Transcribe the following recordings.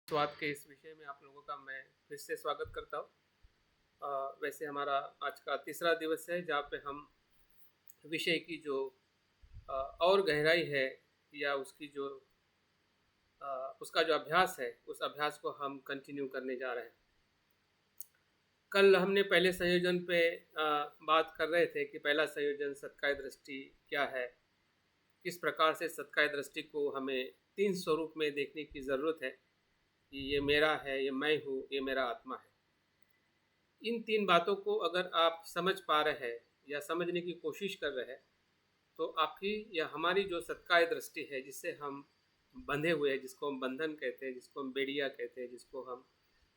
स्वाद के इस विषय में आप लोगों का मैं फिर से स्वागत करता हूँ। वैसे हमारा आज का तीसरा दिवस है जहाँ पे हम विषय की जो और गहराई है या उसका जो अभ्यास है उस अभ्यास को हम कंटिन्यू करने जा रहे हैं। कल हमने पहले संयोजन पे बात कर रहे थे कि पहला संयोजन सत्काय दृष्टि क्या है, किस प्रकार से सत्काय दृष्टि को हमें तीन स्वरूप में देखने की ज़रूरत है कि ये मेरा है, ये मैं हूँ, ये मेरा आत्मा है। इन तीन बातों को अगर आप समझ पा रहे हैं या समझने की कोशिश कर रहे हैं तो आपकी या हमारी जो सत्काय दृष्टि है जिससे हम बंधे हुए हैं, जिसको हम बंधन कहते हैं, जिसको हम बेड़िया कहते हैं, जिसको हम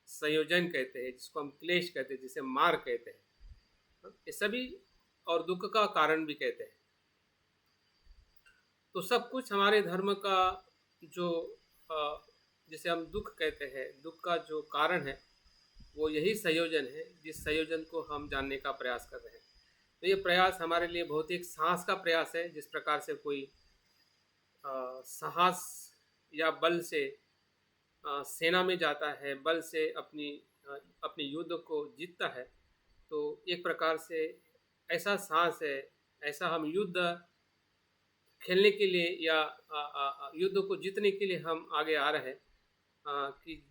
संयोजन कहते हैं, जिसको हम क्लेश कहते हैं, जिसे मार कहते हैं, ये सभी और दुख का कारण भी कहते हैं। तो सब कुछ हमारे धर्म का जो जिसे हम दुख कहते हैं, दुख का जो कारण है वो यही संयोजन है जिस संयोजन को हम जानने का प्रयास कर रहे हैं। तो ये प्रयास हमारे लिए बहुत ही एक साहस का प्रयास है। जिस प्रकार से कोई साहस या बल से सेना में जाता है, बल से अपनी युद्ध को जीतता है, तो एक प्रकार से ऐसा साहस है, ऐसा हम युद्ध खेलने के लिए या युद्ध को जीतने के लिए हम आगे आ रहे हैं कि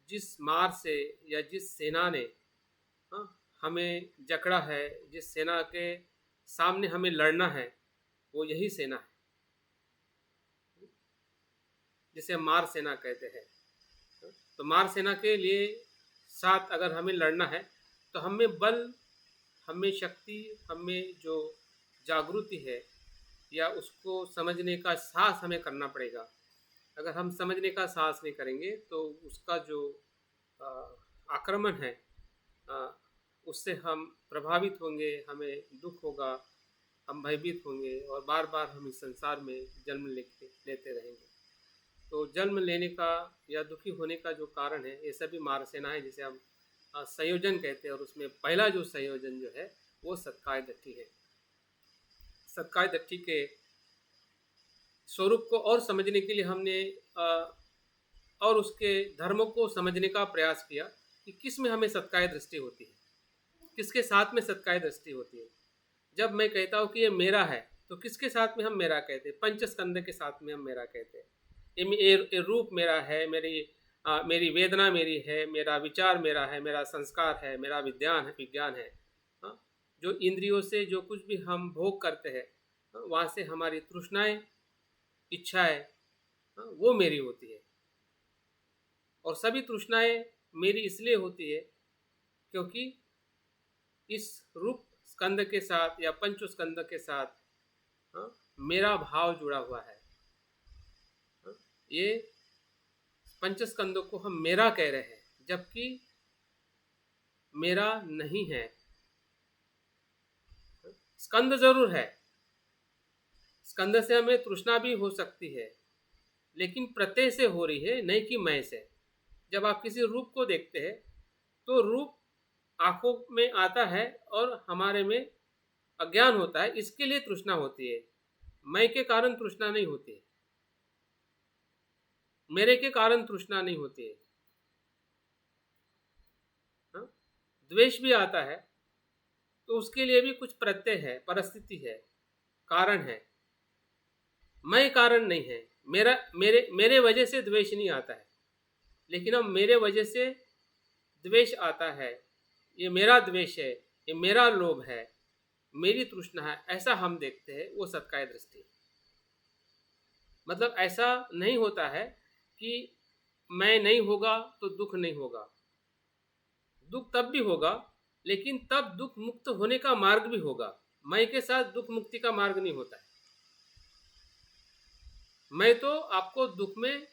जिस मार से या जिस सेना ने हमें जकड़ा है, जिस सेना के सामने हमें लड़ना है, वो यही सेना है जिसे मार सेना कहते हैं। तो मार सेना के लिए साथ अगर हमें लड़ना है तो हमें बल, हमें शक्ति, हमें जो जागृति है या उसको समझने का साहस हमें करना पड़ेगा। अगर हम समझने का साहस नहीं करेंगे तो उसका जो आक्रमण है उससे हम प्रभावित होंगे, हमें दुख होगा, हम भयभीत होंगे और बार बार हम इस संसार में जन्म लेते रहेंगे। तो जन्म लेने का या दुखी होने का जो कारण है ये सभी मार सेना है जिसे हम संयोजन कहते हैं। और उसमें पहला जो संयोजन जो है वो सत्काय दृष्टि है। सत्काय दृष्टि के स्वरूप को और समझने के लिए हमने और उसके धर्मों को समझने का प्रयास किया कि किस में हमें सत्काय दृष्टि होती है, किसके साथ में सत्काय दृष्टि होती है। जब मैं कहता हूँ कि ये मेरा है तो किसके साथ में हम मेरा कहते हैं? पंचस्कंद के साथ में हम मेरा कहते हैं। ये रूप मेरा है, मेरी वेदना मेरी है, मेरा विचार मेरा है, मेरा संस्कार है, मेरा विज्ञान है। जो इंद्रियों से जो कुछ भी हम भोग करते हैं वहाँ से हमारी तृष्णाएं, इच्छाएं वो मेरी होती है। और सभी तृष्णाएं मेरी इसलिए होती है क्योंकि इस रूप स्कंद के साथ या पंच स्कंद के साथ मेरा भाव जुड़ा हुआ है। ये पंचस्कंदों को हम मेरा कह रहे हैं जबकि मेरा नहीं है। स्कंद जरूर है, स्कंद से हमें तृष्णा भी हो सकती है, लेकिन प्रत्यय से हो रही है, नहीं कि मैं से। जब आप किसी रूप को देखते हैं तो रूप आंखों में आता है और हमारे में अज्ञान होता है, इसके लिए तृष्णा होती है। मैं के कारण तृष्णा नहीं होती है, मेरे के कारण तृष्णा नहीं होती है। द्वेष भी आता है तो उसके लिए भी कुछ प्रत्यय है, परिस्थिति है, कारण है। मैं कारण नहीं है। मेरे वजह से द्वेष नहीं आता है, लेकिन अब मेरे वजह से द्वेष आता है। ये मेरा द्वेष है, ये मेरा लोभ है, मेरी तृष्णा है, ऐसा हम देखते हैं। वो सत्काय दृष्टि। मतलब ऐसा नहीं होता है कि मैं नहीं होगा तो दुख नहीं होगा। दुख तब भी होगा, लेकिन तब दुख मुक्त होने का मार्ग भी होगा। मैं के साथ दुख मुक्ति का मार्ग नहीं होता है। मैं तो आपको दुख में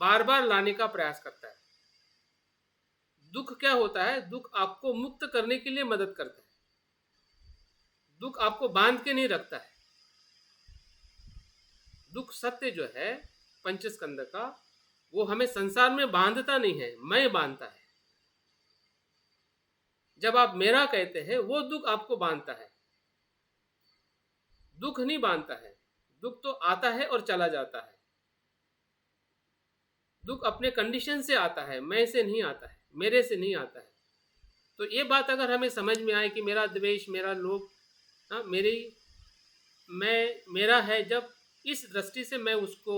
बार बार लाने का प्रयास करता है। दुख क्या होता है? दुख आपको मुक्त करने के लिए मदद करता है। दुख आपको बांध के नहीं रखता है। दुख सत्य जो है पंचस्कंद का, वो हमें संसार में बांधता नहीं है, मैं बांधता है। जब आप मेरा कहते हैं वो दुख आपको बांधता है, दुख नहीं बांधता है। दुख तो आता है और चला जाता है। दुख अपने कंडीशन से आता है, मैं से नहीं आता है, मेरे से नहीं आता है। तो ये बात अगर हमें समझ में आए कि मेरा द्वेष, मेरा लोभ, हाँ, मेरा है, जब इस दृष्टि से मैं उसको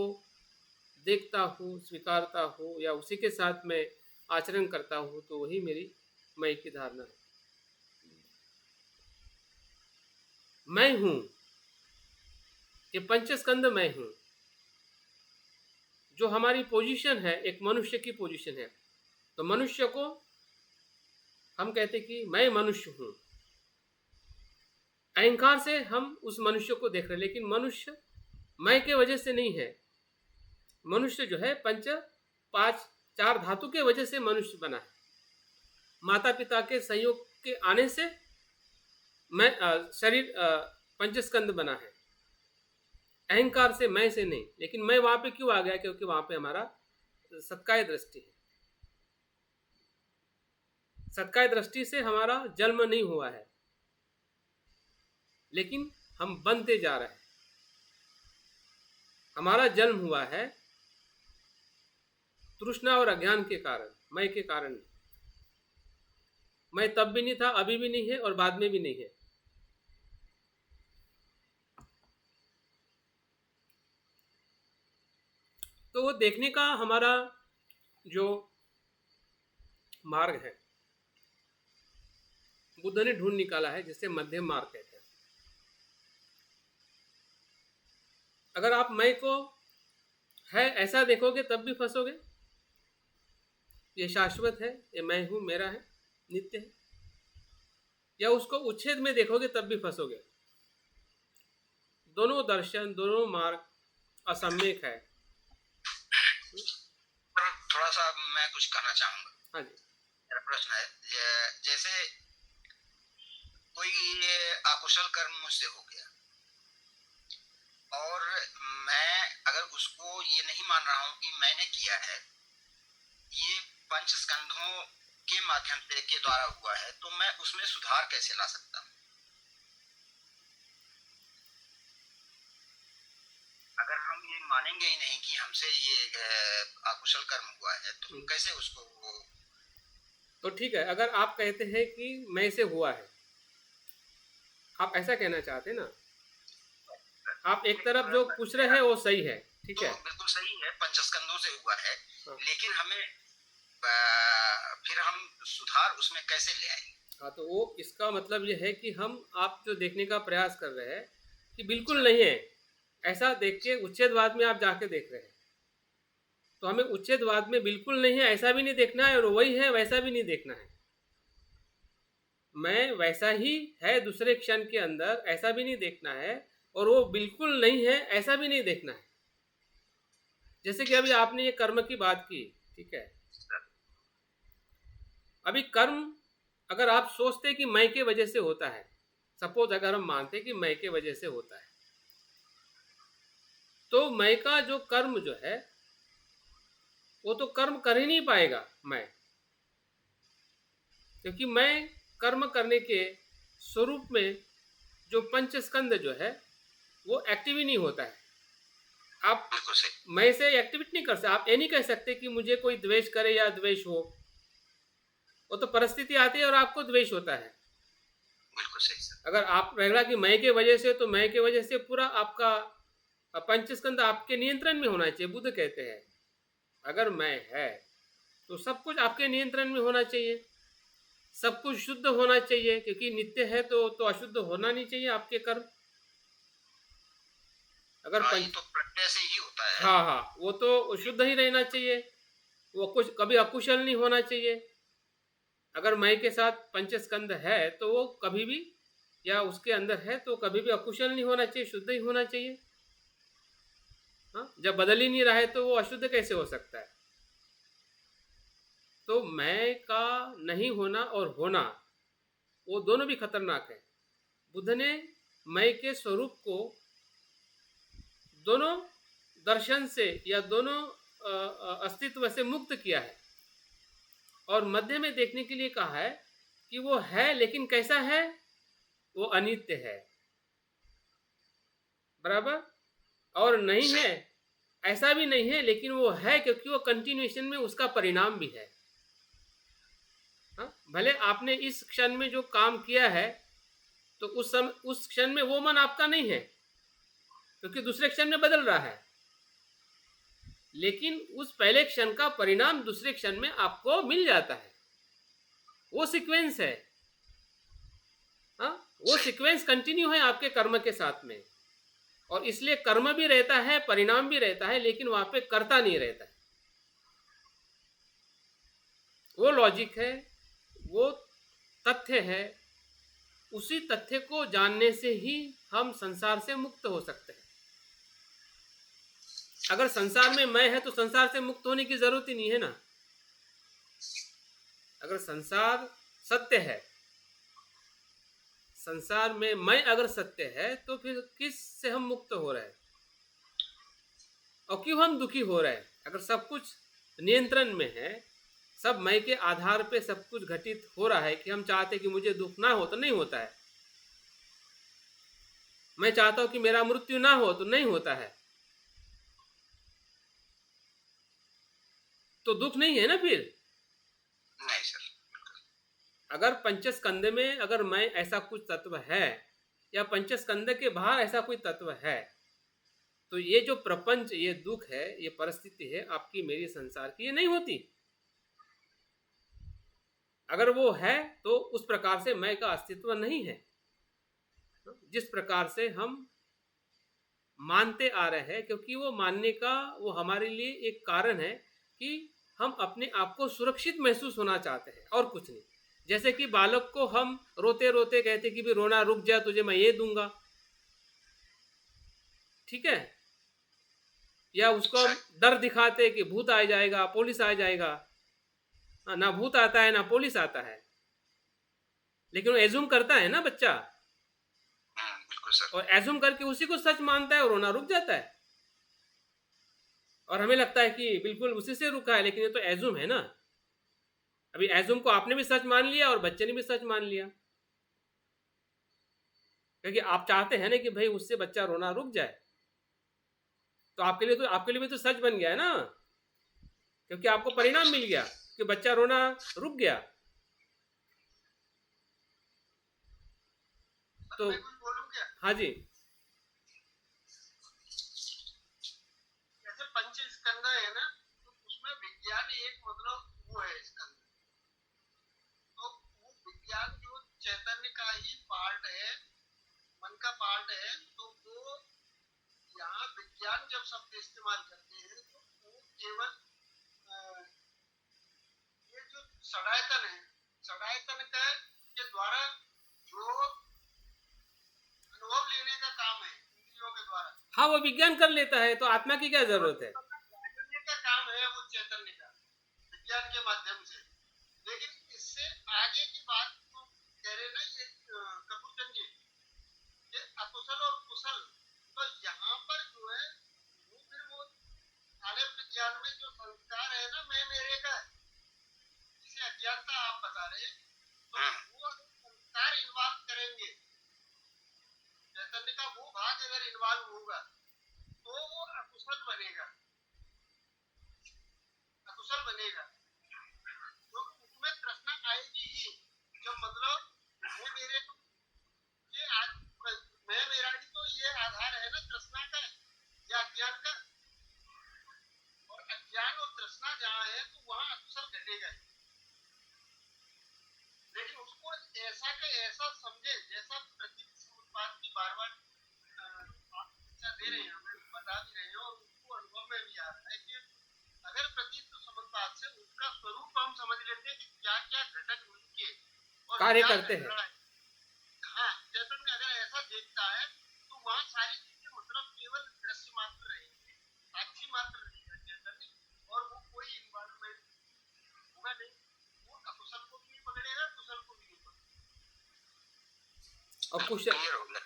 देखता हूँ, स्वीकारता हूँ या उसी के साथ मैं आचरण करता हूँ, तो वही मेरी मैं की धारणा है। मैं हूँ, ये पंचस्कंद मैं हूँ, जो हमारी पोजीशन है, एक मनुष्य की पोजीशन है। तो मनुष्य को हम कहते कि मैं मनुष्य हूँ, अहंकार से हम उस मनुष्य को देख रहे हैं, लेकिन मनुष्य मैं के वजह से नहीं है। मनुष्य जो है पांच चार धातु के वजह से मनुष्य बना है। माता पिता के संयोग के आने से मैं शरीर पंचस्कंद बना है, अहंकार से, मैं से नहीं। लेकिन मैं वहां पे क्यों आ गया? क्योंकि वहां पे हमारा सत्काय दृष्टि है। सत्काय दृष्टि से हमारा जन्म नहीं हुआ है, लेकिन हम बनते जा रहे हैं। हमारा जन्म हुआ है तृष्णा और अज्ञान के कारण, मैं के कारण नहीं। मैं तब भी नहीं था, अभी भी नहीं है और बाद में भी नहीं है। तो वो देखने का हमारा जो मार्ग है, बुद्ध ने ढूंढ निकाला है, जिसे मध्यम मार्ग कहते हैं। अगर आप मैं को है ऐसा देखोगे तब भी फंसोगे। ये शाश्वत है, ये मैं हूं, मेरा है, नित्य है। या उसको उच्छेद में देखोगे तब भी फंसोगे। दोनों दर्शन, दोनों मार्ग असम्यक है। पर थोड़ा सा मैं कुछ कहना चाहूंगा। हाँ जी। मेरा प्रश्न है, जैसे कोई अकुशल कर्म मुझसे हो गया और मैं अगर उसको ये नहीं मान रहा हूं कि मैंने किया है, ये पंच स्कंधों के माध्यम से के द्वारा हुआ है, तो मैं उसमें सुधार कैसे ला सकता हूँ? अगर हम ये मानेंगे ही नहीं कि हमसे ये अकुशल कर्म हुआ है, तो कैसे उसको तो ठीक है, अगर आप कहते हैं कि मैं से हुआ है, आप ऐसा कहना चाहते हैं ना? आप एक तरफ जो पूछ रहे हैं वो सही है, ठीक है, तो बिल्कुल सही है, पंचस्कंधों से हुआ है। हाँ। लेकिन हमें फिर हम सुधार उसमें कैसे ले आएंगे? हाँ, तो वो इसका मतलब ये है कि हम आप जो देखने का प्रयास कर रहे हैं कि बिल्कुल नहीं है, ऐसा देख के उच्छेदवाद में आप जाके देख रहे हैं। तो हमें उच्छेदवाद में बिल्कुल नहीं है ऐसा भी नहीं देखना है, और वही है वैसा भी नहीं देखना है। मैं वैसा ही है दूसरे क्षण के अंदर, ऐसा भी नहीं देखना है, और वो बिल्कुल नहीं है ऐसा भी नहीं देखना है। जैसे कि अभी आपने ये कर्म की बात की, ठीक है, अभी कर्म अगर आप सोचते कि मैं के वजह से होता है, सपोज अगर हम मानते कि मैं के वजह से होता है, तो मैं का जो कर्म जो है वो तो कर्म कर ही नहीं पाएगा मैं, क्योंकि मैं कर्म करने के स्वरूप में जो पंचस्कंद जो है वो एक्टिव ही नहीं होता है। आप मैं से एक्टिवेट नहीं कर सकते। आप ये नहीं कह सकते कि मुझे कोई द्वेष करे या द्वेष हो, वो तो परिस्थिति आती है और आपको द्वेष होता है। बिल्कुल सही सर। अगर आप रहेगा कि मैं के वजह से, तो मैं के वजह से पूरा आपका पंचस्कंद आपके नियंत्रण में होना चाहिए। बुद्ध कहते हैं अगर मैं है तो सब कुछ आपके नियंत्रण में होना चाहिए, सब कुछ शुद्ध होना चाहिए, क्योंकि नित्य है तो अशुद्ध होना नहीं चाहिए आपके कर्म। अगर ये तो प्रत्यय से ही होता है। हाँ, वो तो शुद्ध ही रहना चाहिए, वो कुछ कभी अकुशल नहीं होना चाहिए। अगर मैं के साथ पंचस्कंद है तो वो कभी भी, या उसके अंदर है तो कभी भी अकुशल नहीं होना चाहिए, शुद्ध ही होना चाहिए। हाँ, जब बदल ही नहीं रहा है तो वो अशुद्ध कैसे हो सकता है? तो मैं का नहीं होना और होना, वो दोनों भी खतरनाक है। बुद्ध ने मैं के स्वरूप को दोनों दर्शन से या दोनों अस्तित्व से मुक्त किया है, और मध्य में देखने के लिए कहा है कि वो है, लेकिन कैसा है? वो अनित्य है, बराबर, और नहीं है ऐसा भी नहीं है, लेकिन वो है क्योंकि वो कंटिन्यूएशन में उसका परिणाम भी है। हाँ, भले आपने इस क्षण में जो काम किया है तो उस क्षण में वो मन आपका नहीं है क्योंकि दूसरे क्षण में बदल रहा है, लेकिन उस पहले क्षण का परिणाम दूसरे क्षण में आपको मिल जाता है। वो सीक्वेंस है। हाँ, वो सीक्वेंस कंटिन्यू है आपके कर्म के साथ में, और इसलिए कर्म भी रहता है, परिणाम भी रहता है, लेकिन वहां पे कर्ता नहीं रहता है। वो लॉजिक है, वो तथ्य है। उसी तथ्य को जानने से ही हम संसार से मुक्त हो सकते हैं। अगर संसार में मैं है तो संसार से मुक्त होने की जरूरत ही नहीं है ना। अगर संसार सत्य है, संसार में मैं अगर सत्य है, तो फिर किस से हम मुक्त हो रहे हैं और क्यों हम दुखी हो रहे हैं? अगर सब कुछ नियंत्रण में है, सब मैं के आधार पे सब कुछ घटित हो रहा है कि हम चाहते कि मुझे दुख ना हो तो नहीं होता है, मैं चाहता हूं कि मेरा मृत्यु ना हो तो नहीं होता है, तो दुख नहीं है ना फिर। नहीं सर। अगर पंचस्कंद में अगर मैं ऐसा कुछ तत्व है या पंचस्कंद के बाहर ऐसा कोई तत्व है, तो ये जो प्रपंच, ये दुख है, ये परिस्थिति है आपकी मेरी संसार की, ये नहीं होती। अगर वो है तो उस प्रकार से मैं का अस्तित्व नहीं है। जिस प्रकार से हम मानते आ रहे हैं, क्योंकि वो मानने का वो हमारे लिए एक कारण है कि हम अपने आप को सुरक्षित महसूस होना चाहते हैं और कुछ नहीं। जैसे कि बालक को हम रोते रोते कहते कि भी रोना रुक जा, तुझे मैं ये दूंगा, ठीक है, या उसको हम डर दिखाते कि भूत आ जाएगा, पुलिस आ जाएगा। ना भूत आता है ना पुलिस आता है, लेकिन वो एज्यूम करता है ना बच्चा, बिल्कुल सर। और एज्यूम करके उसी को सच मानता है और रोना रुक जाता है, और हमें लगता है कि बिल्कुल उसी से रुका है, लेकिन ये तो एज्यूम है ना। अभी एज्यूम को आपने भी सच मान लिया और बच्चे ने भी सच मान लिया, क्योंकि आप चाहते हैं ना कि भाई उससे बच्चा रोना रुक जाए, तो आपके लिए भी तो सच बन गया है ना, क्योंकि आपको परिणाम मिल गया कि बच्चा रोना रुक गया। तो हाँ जी, जैसे पंच स्कंद है ना, तो उसमें विज्ञान एक मतलब वो है स्कंद, तो वो विज्ञान जो चैतन्य का ही पार्ट है, मन का पार्ट है, तो वो यहाँ विज्ञान जब शब्द इस्तेमाल करते हैं तो वो केवल ये जो षडायतन है, षडायतन के द्वारा जो अनुभव लेने का काम है इंद्रियों के द्वारा, हाँ वो विज्ञान कर लेता है, तो आत्मा की क्या जरूरत है? चैतन्य का काम है वो चैतन्य का, विज्ञान के माध्यम से। लेकिन इससे आगे की बात तो कह रहे ना ये कपूरचंद जी, ये अकुशल और कुशल, तो यहाँ पर जो है वो फिर वो आलम विज्ञान में जो संस्कार है ना मैं मेरे का, जिसे अज्ञानता आप बता रहे, तो वो संस्कार इन्वॉल्व करेंगे, चैतन्य का वो भाग अगर इन्वॉल्व होगा तो वो अकुशल बनेगा, अकुशल बनेगा, तो उसमें तृष्णा आएगी ही। जब मतलब मैं मेरे ये आज मैं मेरा ही तो ये आधार है ना तृष्णा का या अज्ञान का, और अज्ञान और तृष्णा जहाँ है तो वहाँ अकुशल घटेगा ही। लेकिन उसको ऐसा का ऐसा समझे, जैसा प्रतीक उत्पाद की बार बार शिक्षा दे रहे हैं, हमें बता भी रहे हैं, और उसको अनुभव में भी आ रहा है कि अगर प्रतीक समुत्पाद से उसका स्वरूप हम समझ लेते हैं कि क्या क्या घटक मिलके और कार्य क्या करते हैं। हाँ, चैतन्य अगर ऐसा देखता है तो वहाँ सारी चीजें मतलब केवल दृश्य मात्र रहेंगे, साक्षी मात्र रहेगा चैतन्य, और वो कोई इन्वायरमेंट होगा नहीं, वो अकुशल को भी नहीं पकड़ेगा, कुशल को भी नहीं पकड़ेगा। और कुशल,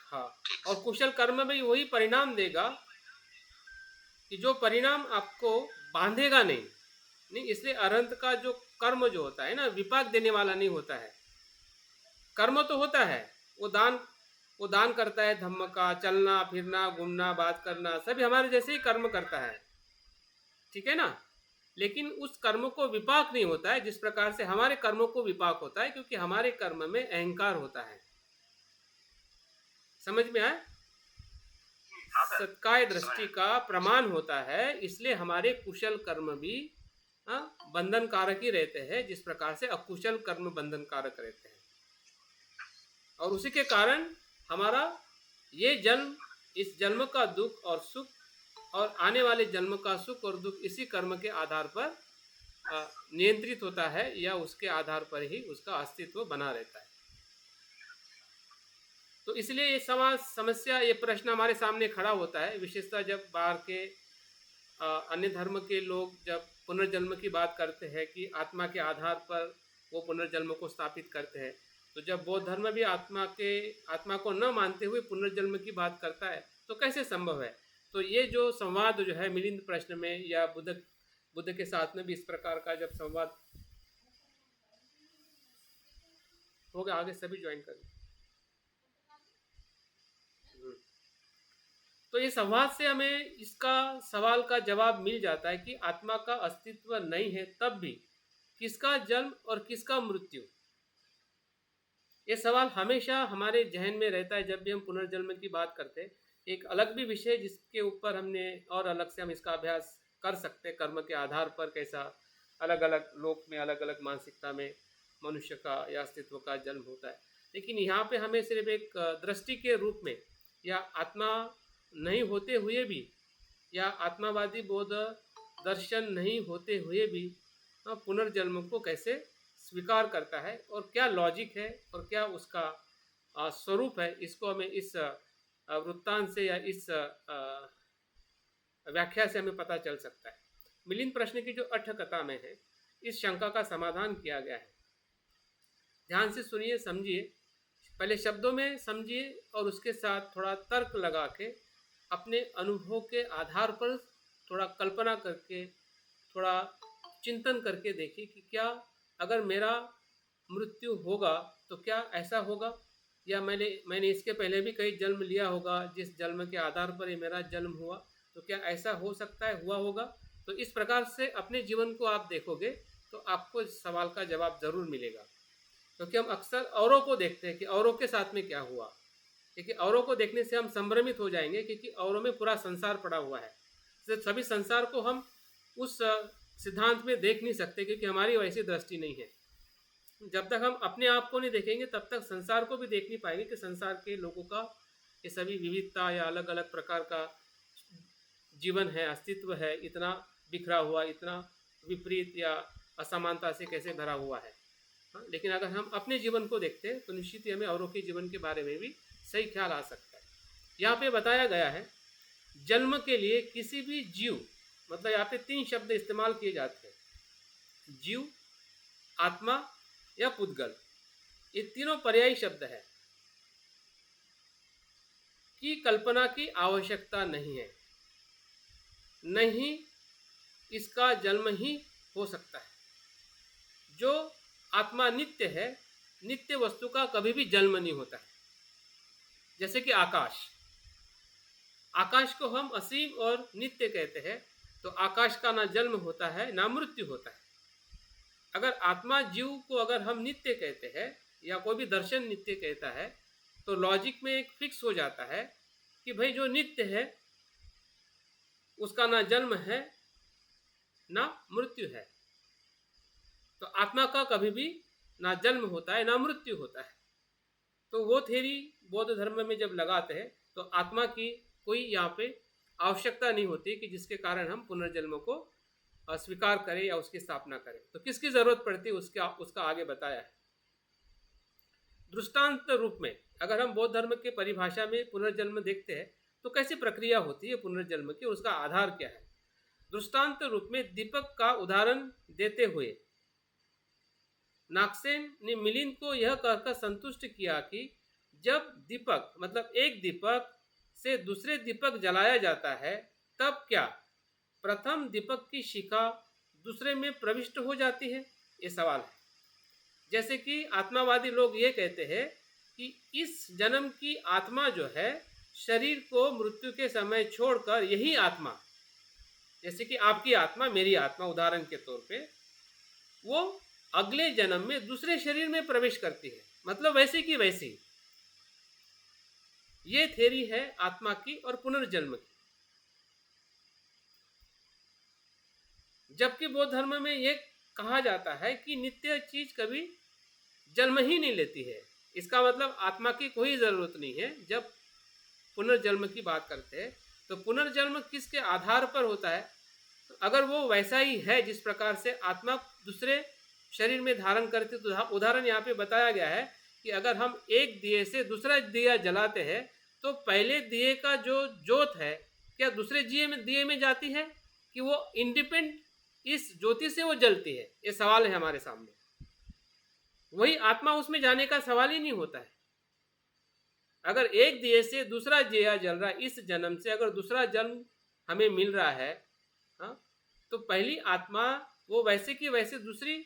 हाँ, और कुशल कर्म में वही परिणाम देगा कि जो परिणाम आपको बांधेगा नहीं, इसलिए अरंत का जो कर्म जो होता है ना, विपाक देने वाला नहीं होता है। कर्म तो होता है, वो दान करता है, धम्म का, चलना फिरना घूमना बात करना, सभी हमारे जैसे ही कर्म करता है, ठीक है ना। लेकिन उस कर्म को विपाक नहीं होता है जिस प्रकार से हमारे कर्मों को विपाक होता है, क्योंकि हमारे कर्म में अहंकार होता है। समझ में आया? हाँ सर। सत्काय दृष्टि का प्रमाण होता है, इसलिए हमारे कुशल कर्म भी बंधन कारक ही रहते हैं, जिस प्रकार से अकुशल कर्म बंधन कारक रहते हैं। और उसी के कारण हमारा ये जन्म, इस जन्म का दुख और सुख, और आने वाले जन्म का सुख और दुख इसी कर्म के आधार पर नियंत्रित होता है, या उसके आधार पर ही उसका अस्तित्व बना रहता है। तो इसलिए ये समस्या, ये प्रश्न हमारे सामने खड़ा होता है, विशेषतः जब बाहर के अन्य धर्म के लोग जब पुनर्जन्म की बात करते हैं कि आत्मा के आधार पर वो पुनर्जन्म को स्थापित करते हैं। तो जब बौद्ध धर्म भी आत्मा को न मानते हुए पुनर्जन्म की बात करता है, तो कैसे संभव है? तो ये जो संवाद जो है मिलिंद प्रश्न में, या बुद्ध के साथ में भी इस प्रकार का जब संवाद होगा, आगे सभी ज्वाइन करें। तो ये संवाद से हमें इसका सवाल का जवाब मिल जाता है कि आत्मा का अस्तित्व नहीं है, तब भी किसका जन्म और किसका मृत्यु, ये सवाल हमेशा हमारे जहन में रहता है जब भी हम पुनर्जन्म की बात करते हैं। एक अलग भी विषय जिसके ऊपर हमने और अलग से हम इसका अभ्यास कर सकते हैं, कर्म के आधार पर कैसा अलग अलग लोक में, अलग अलग मानसिकता में मनुष्य का या अस्तित्व का जन्म होता है। लेकिन यहाँ पे हमें सिर्फ एक दृष्टि के रूप में, या आत्मा नहीं होते हुए भी, या आत्मावादी बौद्ध दर्शन नहीं होते हुए भी पुनर्जन्म को कैसे स्वीकार करता है, और क्या लॉजिक है और क्या उसका स्वरूप है, इसको हमें इस वृत्तांत से या इस व्याख्या से हमें पता चल सकता है। मिलिंद प्रश्न की जो अठकथा में है, इस शंका का समाधान किया गया है। ध्यान से सुनिए, समझिए, पहले शब्दों में समझिए और उसके साथ थोड़ा तर्क लगा के अपने अनुभव के आधार पर थोड़ा कल्पना करके, थोड़ा चिंतन करके देखिए कि क्या अगर मेरा मृत्यु होगा तो क्या ऐसा होगा, या मैंने इसके पहले भी कई जन्म लिया होगा, जिस जन्म के आधार पर ये मेरा जन्म हुआ, तो क्या ऐसा हो सकता है, हुआ होगा। तो इस प्रकार से अपने जीवन को आप देखोगे तो आपको इस सवाल का जवाब ज़रूर मिलेगा। क्योंकि हम अक्सर औरों को देखते हैं कि औरों के साथ में क्या हुआ, क्योंकि औरों को देखने से हम संभ्रमित हो जाएंगे, क्योंकि औरों में पूरा संसार पड़ा हुआ है। सभी संसार को हम उस सिद्धांत में देख नहीं सकते, क्योंकि हमारी वैसी दृष्टि नहीं है। जब तक हम अपने आप को नहीं देखेंगे तब तक संसार को भी देख नहीं पाएंगे कि संसार के लोगों का ये सभी विविधता या अलग अलग प्रकार का जीवन है, अस्तित्व है, इतना बिखरा हुआ, इतना विपरीत या असमानता से कैसे भरा हुआ है। लेकिन अगर हम अपने जीवन को देखते हैं तो निश्चित ही हमें औरों के जीवन के बारे में भी सही ख्याल आ सकता है। यहाँ पे बताया गया है, जन्म के लिए किसी भी जीव, मतलब यहाँ पे 3 शब्द इस्तेमाल किए जाते हैं, जीव, आत्मा या पुद्गल। ये तीनों पर्यायी शब्द है कि कल्पना की आवश्यकता नहीं है, नहीं इसका जन्म ही हो सकता है। जो आत्मा नित्य है, नित्य वस्तु का कभी भी जन्म नहीं होता है। जैसे कि आकाश को हम असीम और नित्य कहते हैं, तो आकाश का ना जन्म होता है ना मृत्यु होता है। अगर आत्मा जीव को अगर हम नित्य कहते हैं या कोई भी दर्शन नित्य कहता है, तो लॉजिक में एक फिक्स हो जाता है कि भाई जो नित्य है उसका ना जन्म है ना मृत्यु है। तो आत्मा का कभी भी ना जन्म होता है ना मृत्यु होता है। तो वो थ्योरी बौद्ध धर्म में जब लगाते हैं तो आत्मा की कोई यहाँ पे आवश्यकता नहीं होती कि जिसके कारण हम पुनर्जन्म को स्वीकार करें या उसकी स्थापना करें। तो किसकी जरूरत पड़ती है उसका आगे बताया है। दृष्टांत रूप में अगर हम बौद्ध धर्म के परिभाषा में पुनर्जन्म देखते हैं तो कैसी प्रक्रिया होती है पुनर्जन्म की, उसका आधार क्या है। दृष्टांत रूप में दीपक का उदाहरण देते हुए नागसेन ने मिलिंद को यह कहकर संतुष्ट किया कि जब दीपक, मतलब एक दीपक से दूसरे दीपक जलाया जाता है, तब क्या प्रथम दीपक की शिखा दूसरे में प्रविष्ट हो जाती है, ये सवाल है। जैसे कि आत्मावादी लोग ये कहते हैं कि इस जन्म की आत्मा जो है शरीर को मृत्यु के समय छोड़कर यही आत्मा जैसे कि आपकी आत्मा, मेरी आत्मा उदाहरण के तौर पे, वो अगले जन्म में दूसरे शरीर में प्रवेश करती है, मतलब वैसे की वैसी। ये थ्योरी है आत्मा की और पुनर्जन्म की। जबकि बौद्ध धर्म में ये कहा जाता है कि नित्य चीज कभी जन्म ही नहीं लेती है। इसका मतलब आत्मा की कोई जरूरत नहीं है। जब पुनर्जन्म की बात करते हैं तो पुनर्जन्म किसके आधार पर होता है? अगर वो वैसा ही है जिस प्रकार से आत्मा दूसरे शरीर में धारण करती, तो उदाहरण यहाँ पे बताया गया है कि अगर हम एक दिए से दूसरा दिया जलाते हैं तो पहले दिए का जो ज्योत है क्या दूसरे दिए में जाती है कि वो इंडिपेंडेंट इस ज्योति से वो जलती है? ये सवाल है हमारे सामने। वही आत्मा उसमें जाने का सवाल ही नहीं होता है। अगर एक दिए से दूसरा दिया जल रहा है, इस जन्म से अगर दूसरा जन्म हमें मिल रहा है, हाँ, तो पहली आत्मा वो वैसे की वैसे दूसरी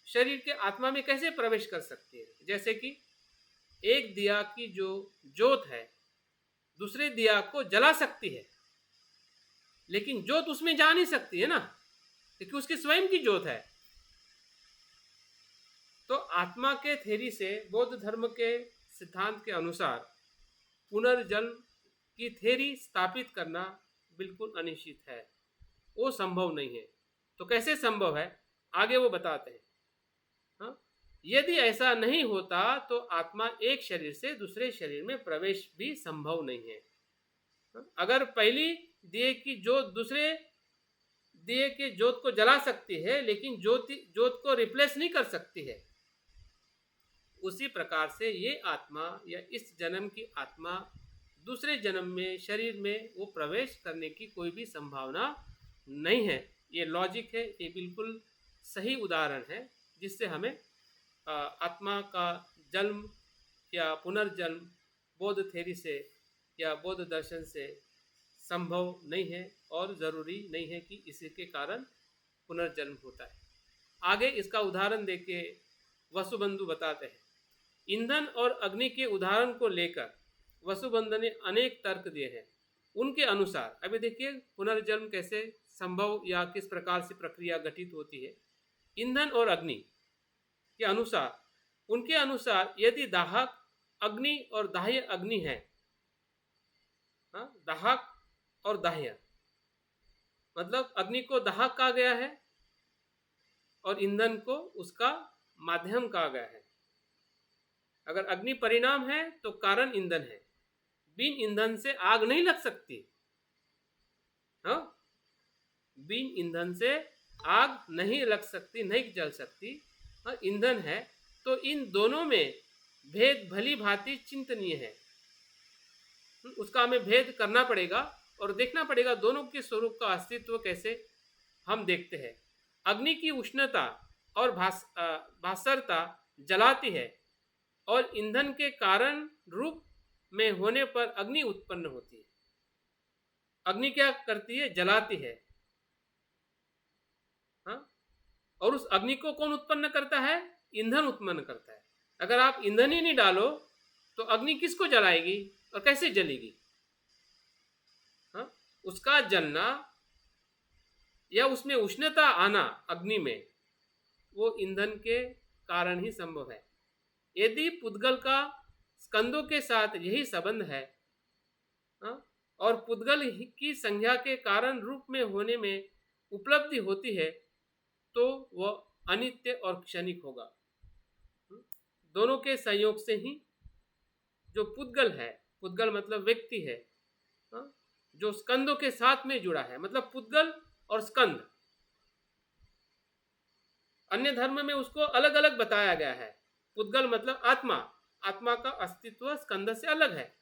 शरीर के आत्मा में कैसे प्रवेश कर सकती है? जैसे कि एक दिया की जो ज्योत है दूसरे दिया को जला सकती है, लेकिन ज्योत उसमें जा नहीं सकती है ना, क्योंकि उसकी स्वयं की ज्योत है। तो आत्मा के थ्योरी से, बौद्ध धर्म के सिद्धांत के अनुसार पुनर्जन्म की थ्योरी स्थापित करना बिल्कुल अनिश्चित है, वो संभव नहीं है। तो कैसे संभव है आगे वो बताते हैं। हाँ? यदि ऐसा नहीं होता तो आत्मा एक शरीर से दूसरे शरीर में प्रवेश भी संभव नहीं है। हाँ? अगर पहली दिए की ज्योत दूसरे दिए के ज्योत को जला सकती है लेकिन ज्योत को रिप्लेस नहीं कर सकती है, उसी प्रकार से ये आत्मा या इस जन्म की आत्मा दूसरे जन्म में शरीर में वो प्रवेश करने की कोई भी संभावना नहीं है। ये लॉजिक है, ये बिल्कुल सही उदाहरण है जिससे हमें आत्मा का जन्म या पुनर्जन्म बौद्ध थ्योरी से या बौद्ध दर्शन से संभव नहीं है और ज़रूरी नहीं है कि इसी के कारण पुनर्जन्म होता है। आगे इसका उदाहरण देके वसुबंधु बताते हैं। ईंधन और अग्नि के उदाहरण को लेकर वसुबंधु ने अनेक तर्क दिए हैं। उनके अनुसार, अभी देखिए पुनर्जन्म कैसे संभव या किस प्रकार से प्रक्रिया घटित होती है। ईंधन और अग्नि के अनुसार, उनके अनुसार यदि दाहक अग्नि और दाह्य अग्नि है, दाहक और दाह्य मतलब अग्नि को दाहक कहा गया है और ईंधन को उसका माध्यम कहा गया है। अगर अग्नि परिणाम है तो कारण ईंधन है। बिन ईंधन से आग नहीं लग सकती। हाँ, बिन ईंधन से आग नहीं लग सकती, नहीं जल सकती। हाँ, ईंधन है तो इन दोनों में भेद भली भांति चिंतनीय है। उसका हमें भेद करना पड़ेगा और देखना पड़ेगा दोनों के स्वरूप का अस्तित्व कैसे हम देखते हैं। अग्नि की उष्णता और भास्करता जलाती है और ईंधन के कारण रूप में होने पर अग्नि उत्पन्न होती है। अग्नि क्या करती है? जलाती है। हाँ? और उस अग्नि को कौन उत्पन्न करता है? ईंधन उत्पन्न करता है। अगर आप ईंधन ही नहीं डालो तो अग्नि किसको जलाएगी और कैसे जलेगी? हाँ? उसका जलना या उसमें उष्णता आना अग्नि में वो ईंधन के कारण ही संभव है। यदि पुद्गल का स्कंदों के साथ यही संबंध है, और पुद्गल की संज्ञा के कारण रूप में होने में उपलब्धि होती है, तो वह अनित्य और क्षणिक होगा। दोनों के संयोग से ही जो पुद्गल है, पुद्गल मतलब व्यक्ति है, जो स्कंदों के साथ में जुड़ा है, मतलब पुद्गल और स्कंद। अन्य धर्म में उसको अलग अलग बताया गया है। पुद्गल मतलब आत्मा, आत्मा का अस्तित्व स्कंद से अलग है,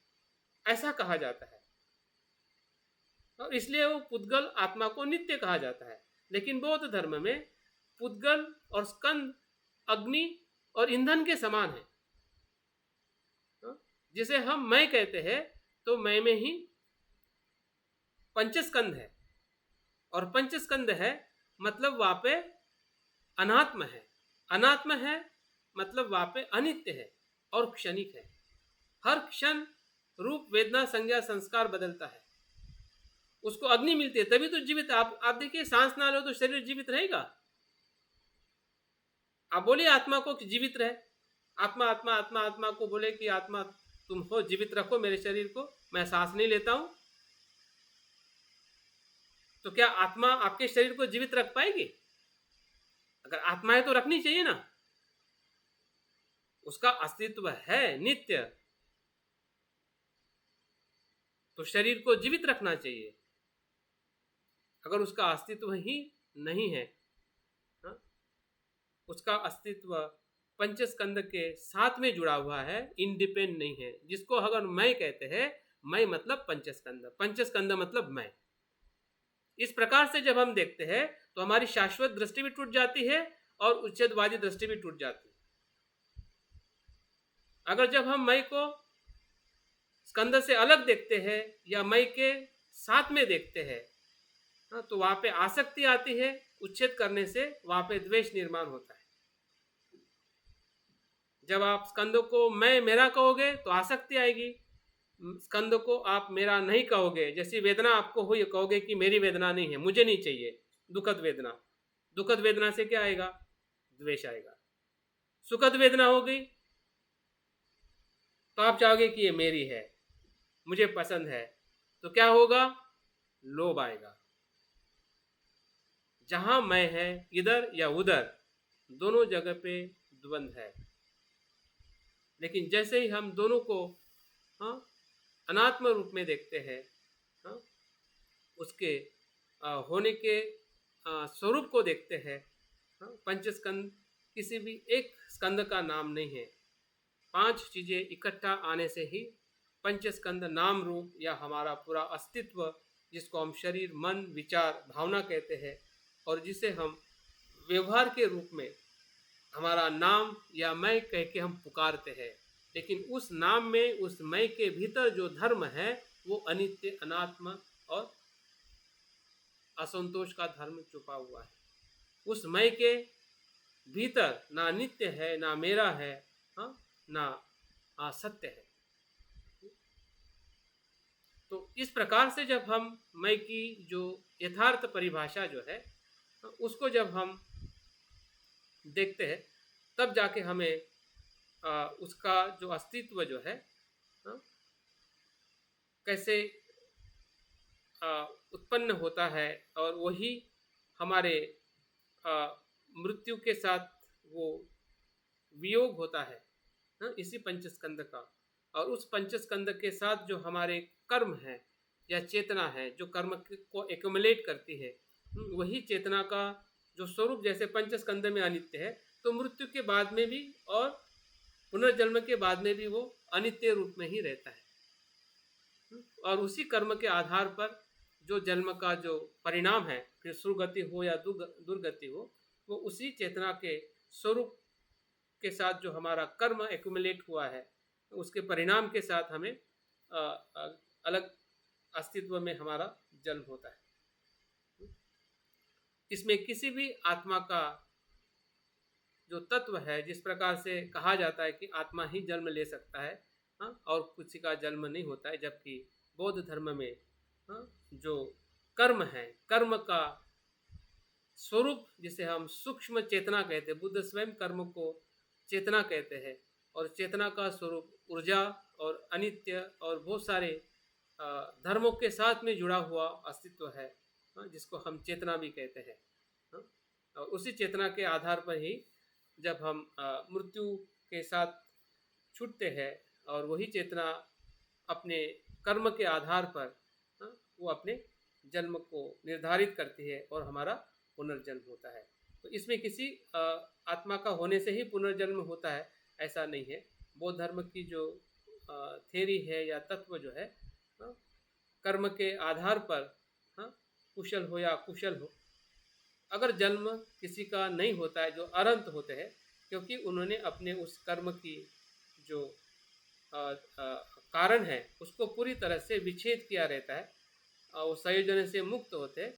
ऐसा कहा जाता है और इसलिए वो पुद्गल आत्मा को नित्य कहा जाता है। लेकिन बौद्ध धर्म में पुद्गल और स्कंद अग्नि और ईंधन के समान है। जिसे हम मैं कहते हैं तो मैं में ही पंचस्कंद है और पंचस्कंद है मतलब वहाँ पे अनात्म है। अनात्म है मतलब वहाँ पे अनित्य है और क्षणिक है। हर क्षण रूप वेदना संज्ञा संस्कार बदलता है। उसको अग्नि मिलती है तभी तो जीवित। आप देखिए, सांस ना लो तो शरीर जीवित रहेगा। आप बोलिए आत्मा को कि जीवित रहे, आत्मा आत्मा आत्मा आत्मा को बोले कि आत्मा तुम हो, जीवित रखो मेरे शरीर को, मैं सांस नहीं लेता हूं, तो क्या आत्मा आपके शरीर को जीवित रख पाएगी? अगर आत्मा है तो रखनी चाहिए ना, उसका अस्तित्व है नित्य, तो शरीर को जीवित रखना चाहिए। अगर उसका अस्तित्व ही नहीं है, हा? उसका अस्तित्व पंचस्कंद के साथ में जुड़ा हुआ है, इंडिपेंडेंट नहीं है, जिसको अगर मैं कहते हैं, मैं मतलब पंचस्कंद, पंचस्कंद मतलब मैं। इस प्रकार से जब हम देखते हैं तो हमारी शाश्वत दृष्टि भी टूट जाती है और उच्छेदवादी दृष्टि भी टूट जाती है। अगर जब हम मैं को स्कंद से अलग देखते हैं या मैं के साथ में देखते हैं, तो वहां पे आसक्ति आती है, उच्छेद करने से वहां पे द्वेष निर्माण होता है। जब आप स्कंद को मैं मेरा कहोगे तो आसक्ति आएगी, स्कंद को आप मेरा नहीं कहोगे, जैसी वेदना आपको हुई कहोगे कि मेरी वेदना नहीं है, मुझे नहीं चाहिए, दुखद वेदना, दुखद वेदना से क्या आएगा? द्वेष आएगा। सुखद वेदना हो गई तो आप चाहोगे कि ये मेरी है, मुझे पसंद है, तो क्या होगा? लोभ आएगा। जहां मैं है, इधर या उधर, दोनों जगह पे द्वंद्व है। लेकिन जैसे ही हम दोनों को अनात्म रूप में देखते हैं, उसके होने के स्वरूप को देखते हैं, पंचस्कंद किसी भी एक स्कंद का नाम नहीं है। 5 चीजें इकट्ठा आने से ही पंचस्कंद नाम रूप या हमारा पूरा अस्तित्व, जिसको हम शरीर मन विचार भावना कहते हैं और जिसे हम व्यवहार के रूप में हमारा नाम या मैं कह के हम पुकारते हैं, लेकिन उस नाम में, उस मैं के भीतर जो धर्म है वो अनित्य, अनात्म और असंतोष का धर्म छुपा हुआ है। उस मैं के भीतर ना नित्य है, ना मेरा है, ना सत्य है। तो इस प्रकार से जब हम मैं की जो यथार्थ परिभाषा जो है उसको जब हम देखते हैं, तब जाके हमें उसका जो अस्तित्व जो है कैसे उत्पन्न होता है, और वही हमारे मृत्यु के साथ वो वियोग होता है इसी पंचस्कंद का। और उस पंचस्कंद के साथ जो हमारे कर्म है या चेतना है, जो कर्म को एक्युमुलेट करती है, वही चेतना का जो स्वरूप जैसे पंचस्कंद में अनित्य है, तो मृत्यु के बाद में भी और पुनर्जन्म के बाद में भी वो अनित्य रूप में ही रहता है। और उसी कर्म के आधार पर जो जन्म का जो परिणाम है, फिर सुगति हो या दुर्गति हो, वो उसी चेतना के स्वरूप के साथ जो हमारा कर्म एक्युमुलेट हुआ है, उसके परिणाम के साथ हमें अलग अस्तित्व में हमारा जन्म होता है। इसमें किसी भी आत्मा का जो तत्व है, जिस प्रकार से कहा जाता है कि आत्मा ही जन्म ले सकता है और किसी का जन्म नहीं होता है, जबकि बौद्ध धर्म में जो कर्म है, कर्म का स्वरूप जिसे हम सूक्ष्म चेतना कहते हैं, बुद्ध स्वयं कर्म को चेतना कहते हैं, और चेतना का स्वरूप ऊर्जा और अनित्य और बहुत सारे धर्मों के साथ में जुड़ा हुआ अस्तित्व है, जिसको हम चेतना भी कहते हैं। और उसी चेतना के आधार पर ही जब हम मृत्यु के साथ छूटते हैं, और वही चेतना अपने कर्म के आधार पर वो अपने जन्म को निर्धारित करती है और हमारा पुनर्जन्म होता है। तो इसमें किसी आत्मा का होने से ही पुनर्जन्म होता है ऐसा नहीं है। बौद्ध धर्म की जो थ्योरी है या तत्व जो है, कर्म के आधार पर कुशल हो या अकुशल हो, अगर जन्म किसी का नहीं होता है, जो अनंत होते हैं, क्योंकि उन्होंने अपने उस कर्म की जो कारण है उसको पूरी तरह से विच्छेद किया रहता है, और वो संयोजन से मुक्त होते हैं,